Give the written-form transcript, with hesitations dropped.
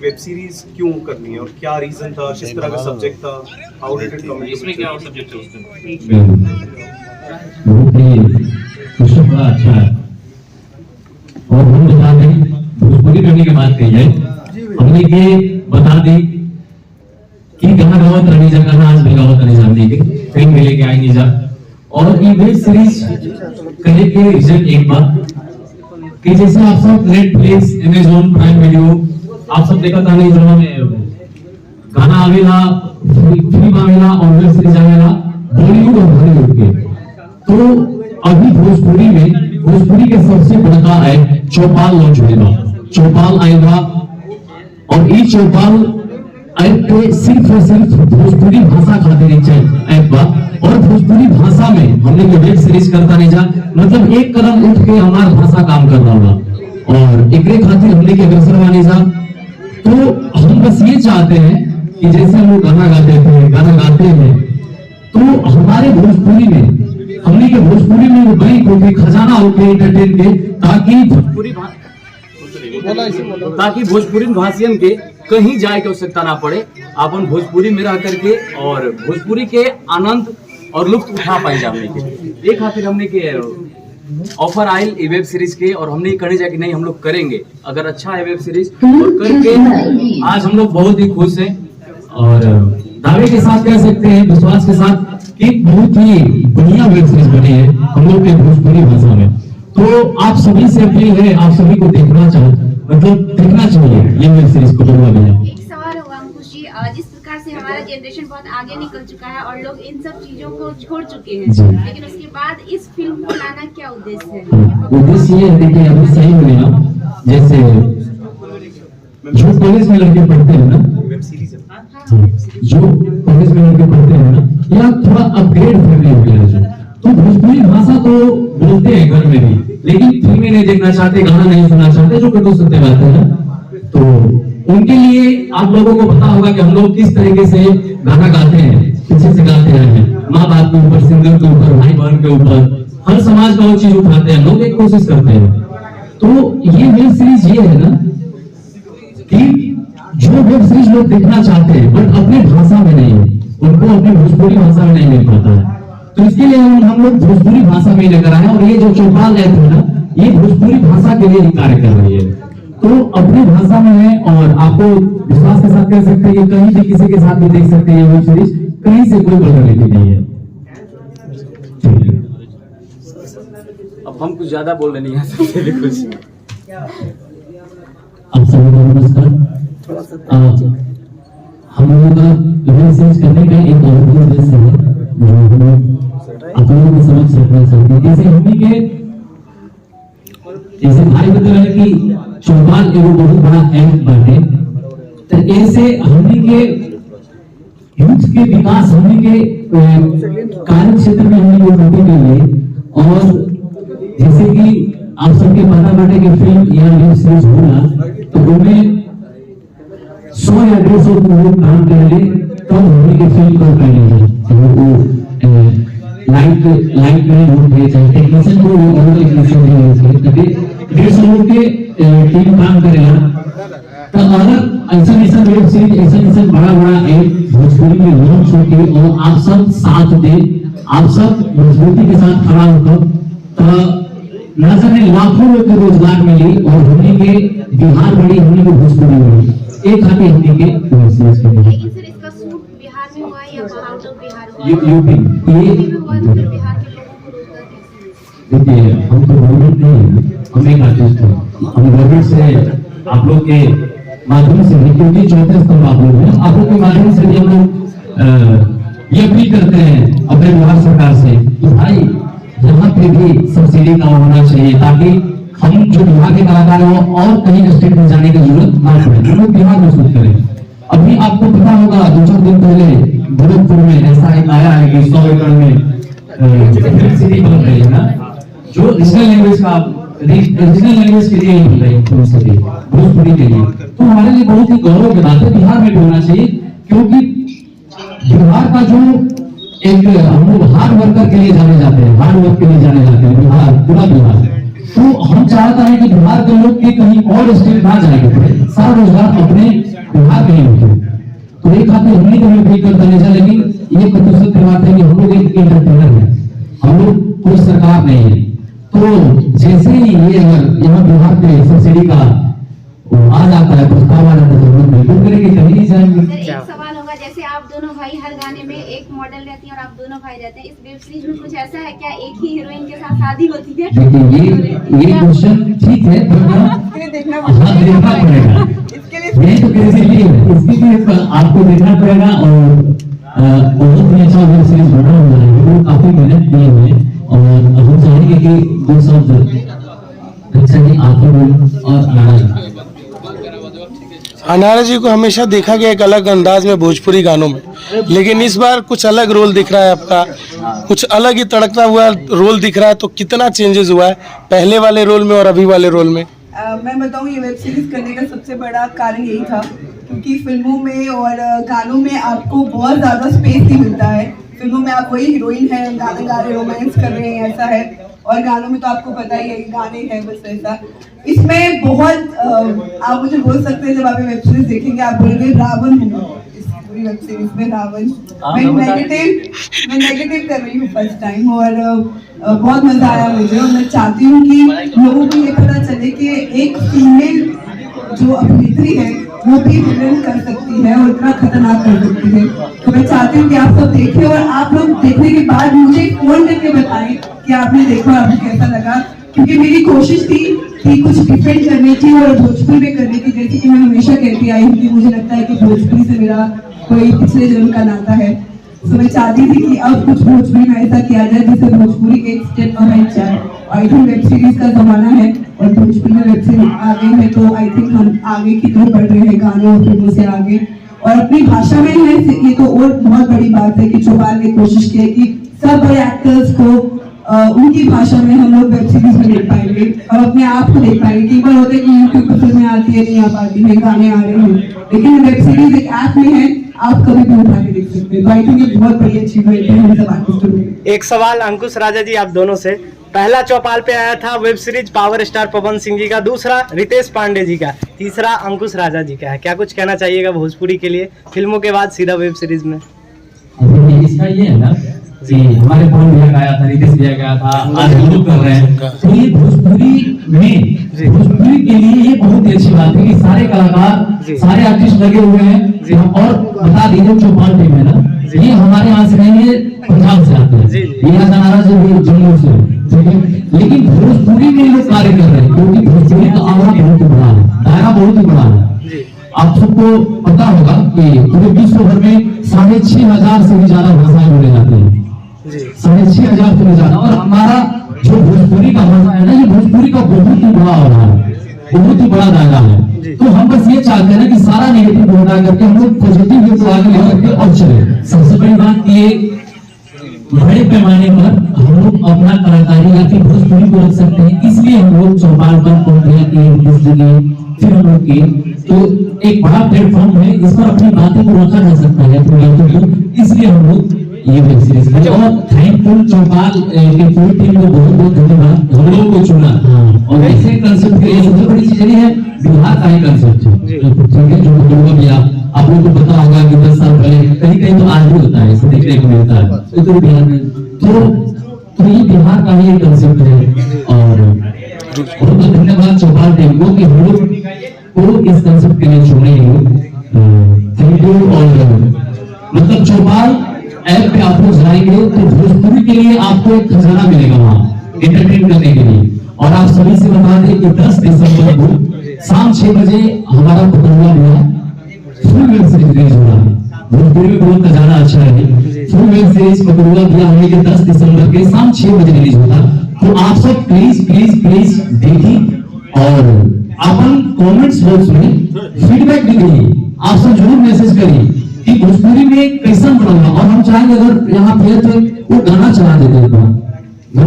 Web series क्यों करनी है और क्या रीजन था, किस तरह का सब्जेक्ट था, हाउ डिड इट कम, इसमें क्या सब्जेक्ट है उसमें? बहुत ही क्वेश्चन बड़ा अच्छा है। और हम बता दें, भोजपुरी करने की बात कही जाए, हमने ये बता दी कि कहाँ गावत रही जा, कहाँ आज भी गावत रही जाती है, फिल्म में लेके आएंगे जा। और ये वेब सीरीज करने के रीजन एक बात कि जैसे आप सब नेटफ्लिक्स, अमेज़न प्राइम वीडियो आप सब देखा था नहीं, जहाँ में गाना आवेला, फिल्म आवेला और वेब सीरीज आवेला बॉलीवुड और हॉलीवुड के। तो अभी भोजपुरी के सबसे बड़का है चौपाल लॉन्च होगा, चौपाल आएगा। और ये चौपाल ऐप पे सिर्फ और सिर्फ भोजपुरी भाषा खातिर ऐप बा। और भोजपुरी भाषा में हमने को वेब सीरीज करता नहीं जा, मतलब एक कदम उठ के हमार भाषा काम कर रहा होगा और एक खातिर हमने के अग्रसर माने जा। तो हम बस ये चाहते हैं कि जैसे हम लोग गाना गाते हैं तो हमारे भोजपुरी में, हमने के भोजपुरी में वो बैंक होके, खजाना होके, एंटरटेन के, ताकि भोजपुरी भाषियन के कहीं जाए के आवश्यकता ना पड़े, अपन भोजपुरी में रह करके और भोजपुरी के आनंद और लुत्फ उठा पाए जाने के। एक खातिर हमने के ऑफर आयल ये वेब सीरीज के, और हमने करने जाके नहीं हम लोग करेंगे अगर अच्छा है वेब सीरीज, और करके आज हम लोग बहुत ही खुश हैं और दावे के साथ कह सकते हैं, विश्वास के साथ, कि बहुत ही बढ़िया वेब सीरीज बनी है हम लोग के भोजपुरी भाषा में। तो आप सभी से अपील है, आप सभी को देखना चाहिए ये वेब सीरीज को। एक सवाल होगा अंकुश जी, जिस प्रकार से हमारा जनरेशन बहुत आगे निकल चुका है और लोग इन सब चीजों को छोड़ चुके हैं, लेकिन उसके बाद इस फिल्म को लाना क्या उद्देश्य है? उद्देश्य ये है, देखिए अभी सही बोलेगा, जैसे जो कॉलेज में लड़के पढ़ते हैं ना, वेब सीरीज है जो कॉलेज में लड़के पढ़ते हैं ना, या थोड़ा अपग्रेड फैमिली हो गया है, तो भोजपुरी भाषा तो बोलते हैं घर में भी, लेकिन फिल्में नहीं देखना चाहते, गाना नहीं सुनना चाहते, जो कटु सत्य बात है ना। तो उनके लिए आप लोगों को पता होगा कि हम लोग किस तरीके से गाना गाते हैं, पीछे से गाते हैं, माँ बाप के ऊपर, सिंगर के ऊपर, भाई बहन के ऊपर, हर समाज का वो चीज उठाते हैं लोग, एक कोशिश करते हैं। तो ये वेब सीरीज ये है ना कि जो वेब सीरीज लोग देखना चाहते हैं बट अपनी भाषा में नहीं है, उनको अपनी भोजपुरी भाषा में नहीं मिल पाता है, तो इसके लिए हम लोग भोजपुरी भाषा में लेकर आए। और ये जो चौपाल ऐप है ना, ये भोजपुरी भाषा के लिए कार्य कर रही है, तो अपनी भाषा में है। और आपको विश्वास के साथ कह सकते हैं कि कहीं भी किसी के साथ भी देख सकते हैं, ये वेब सीरीज कहीं से कोई बदलती नहीं है। अब हम कुछ ज्यादा बोल रहे नहीं है सबसे कुछ। आप सभी को नमस्कार। हम लोगों का वेब सीरीज करने का एक और उद्देश्य है जो हम आप लोगों को समझ सकना चाहते हैं। जैसे भाई बता रहे कि चौपाल एगो बहुत बड़ा ऐप बाटे, तो ऐसे हमने के यूथ के विकास, हमने के कार्य क्षेत्र में हमने वो नौकरी कर लिए। और जैसे कि आप सबके पता बाटे कि फिल्म या वेब सीरीज होला तो उनमें 100 या 150 लोग काम कर ले तब हमने के फिल्म को कर ली, चाहे वो लाइट में होते, चाहे टेक्नीशियन को और टेक्नीशियन भी होते, 150 लोग के टीम काम करेगा। तो अगर ऐसा वेब सीरीज, ऐसा बड़ा ऐप भोजपुरी में लॉन्च होके और आप सब साथ दे, आप सब मजबूती के साथ खड़ा होकर, तो न जाने लाखों लोग को रोजगार मिली और हमने के बिहार बड़ी, हमने को भोजपुरी बड़ी, एक खातिर हमने के वेब सीरीज के लिए। लेकिन सर इसका शूट बिहार में हुआ या आउट ऑफ बिहार हुआ? यूपी। ये बिहार के लोगों को रोजगार कैसे? देखिए हम तो गवर्नमेंट नहीं है, हम एक आर्टिस्ट हैं, हम गवर्नमेंट से आप लोग के माध्यम से भी, क्योंकि चौथे स्तंभ आप लोग हैं, आप लोग के माध्यम से भी हम लोग ये अपील करते हैं अपने बिहार सरकार से कि भाई यहाँ पे भी सब्सिडी का होना चाहिए, ताकि हम जो बिहार के कलाकार हैं और कहीं स्टेट में जाने की जरूरत ना पड़े, जो लोग बिहार में शूट करें। अभी आपको पता होगा 2-4 दिन पहले गोरखपुर में ऐसा एक आया है कि 100 एकड़ में फिल्म सिटी बन रही है ना, जो रीजनल लैंग्वेज के लिए बन रही है फिल्म सिटी, भोजपुरी के लिए। तो हमारे लिए बहुत ही गौरव की बात है, बिहार में भी होना चाहिए, क्योंकि बिहार का जो एक हम लोग हार्ड वर्कर के लिए जाने जाते हैं, हार्ड वर्क के लिए जाने जाते हैं, बिहार, पूरा बिहार। तो हम चाहते हैं कि बिहार के लोग के कहीं और स्टेट ना जाएंगे, सारा रोजगार अपने बिहार में ही होते। तो एक खातिर हमने कभी फील करता नहीं, लेकिन ये कतुसत की बात है कि हम लोग एक एंटरप्रेनर है, हम लोग कोई सरकार नहीं है। तो जैसे ही ये यहाँ बिहार पे सब्सिडी का आ जाता है, प्रस्ताव आ जाता है, तो हम लोग बिल्कुल करेंगे, कहीं नहीं जाएंगे। सर एक सवाल होगा, जैसे आप दोनों भाई हर गाने में एक मॉडल रहती है और आप दोनों भाई रहते हैं, इस वेब सीरीज में कुछ ऐसा है क्या, एक ही हीरोइन के साथ शादी होती है? देखिए ये क्वेश्चन ठीक है, देखना पड़ेगा, यही तो क्रेज़ी है, इसके लिए आपको देखना पड़ेगा। और बहुत ही अच्छा वेब सीरीज बना हुआ है, वो काफी मेहनत की है और हम चाहेंगे कि दो शब्द अच्छा जी आपको और अनारा जी को हमेशा देखा गया एक अलग अंदाज में भोजपुरी गानों में, लेकिन इस बार कुछ अलग रोल दिख रहा है आपका, कुछ अलग ही तड़कता हुआ रोल दिख रहा है। तो कितना चेंजेस हुआ है पहले वाले रोल में और अभी वाले रोल में? मैं बताऊं, ये वेब सीरीज करने का सबसे बड़ा कारण यही था, क्योंकि फिल्मों में और गानों में आपको बहुत ज़्यादा स्पेस ही मिलता है। फिल्मों में आप वही हीरोइन है, गाने गा रहे, रोमांस कर रहे हैं, ऐसा है, और गानों में तो आपको पता ही है गाने हैं बस ऐसा। इसमें बहुत आप मुझे बोल सकते हैं, जब आप वेब सीरीज देखेंगे आप बोलेंगे रावण हूँ इस पूरी वेब सीरीज में, रावण। मैं नेगेटिव कर रही हूँ फर्स्ट टाइम, और बहुत मजा आया मुझे, और मैं चाहती हूँ कि लोगों को ये पता चले कि एक फीमेल जो अभिनेत्री है वो भी विलन कर सकती है और इतना खतरनाक कर सकती है। तो मैं चाहती हूँ कि आप सब देखें, और आप लोग देखने के बाद मुझे फोन करके बताएं कि आपने देखा और आपको कैसा लगा, क्योंकि मेरी कोशिश थी कि कुछ डिफरेंट करने की और भोजपुरी में करने की, जैसे कि मैं हमेशा कहती आई हूँ कि मुझे लगता है कि भोजपुरी से मेरा कोई पिछले जन्म का नाता है। तो मैं चाहती थी कि अब कुछ भोजपुरी में ऐसा किया जाए जिससे भोजपुरी एक स्टेप अहेड जाए। आई थिंक वेब सीरीज का जमाना है और भोजपुरी में वेब सीरीज आ गई है, तो आई थिंक हम आगे की तरफ बढ़ रहे हैं गानों और फिल्मों से आगे, और अपनी भाषा में है। ये तो और बहुत बड़ी बात है कि चौपाल ने कोशिश की है कि सब बड़े एक्टर्स को उनकी भाषा में हम लोग वेब सीरीज में देख पाएंगे और अपने आप को देख पाएंगे। कई बार होता है कि यूट्यूब पर फिल्में आती है, नहीं आ पाती है, गाने आ रहे हैं, लेकिन वेब सीरीज एक ऐप में है, आप कभी भी उठा के देख सकते हैं। तो आई थिंक ये बहुत बड़ी अचीवमेंट है हम सब आर्टिस्टों के। एक सवाल अंकुश राजा जी आप दोनों से, पहला चौपाल पे आया था web series power star Pawan Singh ji का, दूसरा रितेश पांडे जी का, तीसरा अंकुश राजा जी का है, क्या कुछ कहना चाहिएगा भोजपुरी के लिए, फिल्मों के बाद सीधा वेब सीरीज में? इसका ये है ना जी, हमारे पवन भैया गाया था, रितेश भैया गाया था, आज हम लोग कर रहे हैं, तो ये भोजपुरी में भोजपुरी के लिए ये बहुत ही अच्छी बात है कि सारे कलाकार सारे आर्टिस्ट लगे हुए हैं। और बता दीजिए चौपाल टीम है ना, ये हमारे यहाँ से नहीं, ये पंजाब से आते हैं, ये हजारा से भी, जम्मू से, लेकिन भोजपुरी में लोग कार्य कर रहे हैं, क्योंकि भोजपुरी का आवाज बहुत ही बड़ा है, दायरा बहुत ही बड़ा है। आप सबको पता होगा कि पूरे विश्व भर में 6,500 से भी ज्यादा भाषाएं बोले जाते हैं, 6,500 से भी ज्यादा, और हमारा जो भोजपुरी का भाषा है ना, ये भोजपुरी का बहुत ही बड़ा आवाज है, बहुत ही बड़ा दायरा है। तो हम बस ये चाहते हैं ना कि सारा नेगेटिव हटा करके हम लोग पॉजिटिव को आगे लेकर के और चले। सबसे बड़ी बात ये बड़े पैमाने पर हम लोग अपना कलाकारी या फिर भोजपुरी को रख सकते हैं, इसलिए हम लोग चौपाल पर फिर हम लोग की तो एक बड़ा प्लेटफॉर्म है, इस पर अपनी बातों को रखा जा सकता है, तो इसलिए हम लोग ये वेब सीरीज में, और थैंकफुल चौपाल की पूरी टीम को बहुत बहुत धन्यवाद, हम लोगों को चुना। और ऐसे कंसेप्ट के लिए सबसे बड़ी चीज ये है, बिहार का ही कंसेप्ट है, ठीक है, जो लोगों भी आप लोगों को पता होगा कि 10 साल पहले कहीं कहीं तो आज भी होता है, देखने को मिलता है, तो बिहार में तो ये बिहार का ही कंसेप्ट है। और बहुत बहुत धन्यवाद चौपाल टीम को कि हम लोग को इस कंसेप्ट के लिए चुने। Thank you. और मतलब चौपाल ऐप पे आप लोग जाएंगे तो भोजपुरी के लिए आपको एक खजाना मिलेगा वहाँ एंटरटेन करने के लिए। और आप सभी से बता दें कि 10 दिसंबर को शाम 6 बजे हमारा पटुआ हुआ फुल वेब सीरीज रिलीज हो रहा है, भोजपुरी में बहुत खजाना अच्छा है। फुल वेब सीरीज पटुआ दिया होने के 10 दिसंबर के शाम 6 बजे रिलीज होगा, तो आप सब प्लीज प्लीज प्लीज देखिए और अपन कमेंट्स बॉक्स में फीडबैक दीजिए, आप सब जरूर मैसेज करिए कि भोजपुरी में कैसा बना। और हम चाहेंगे अगर यहाँ पे तो वो गाना चला देते हैं।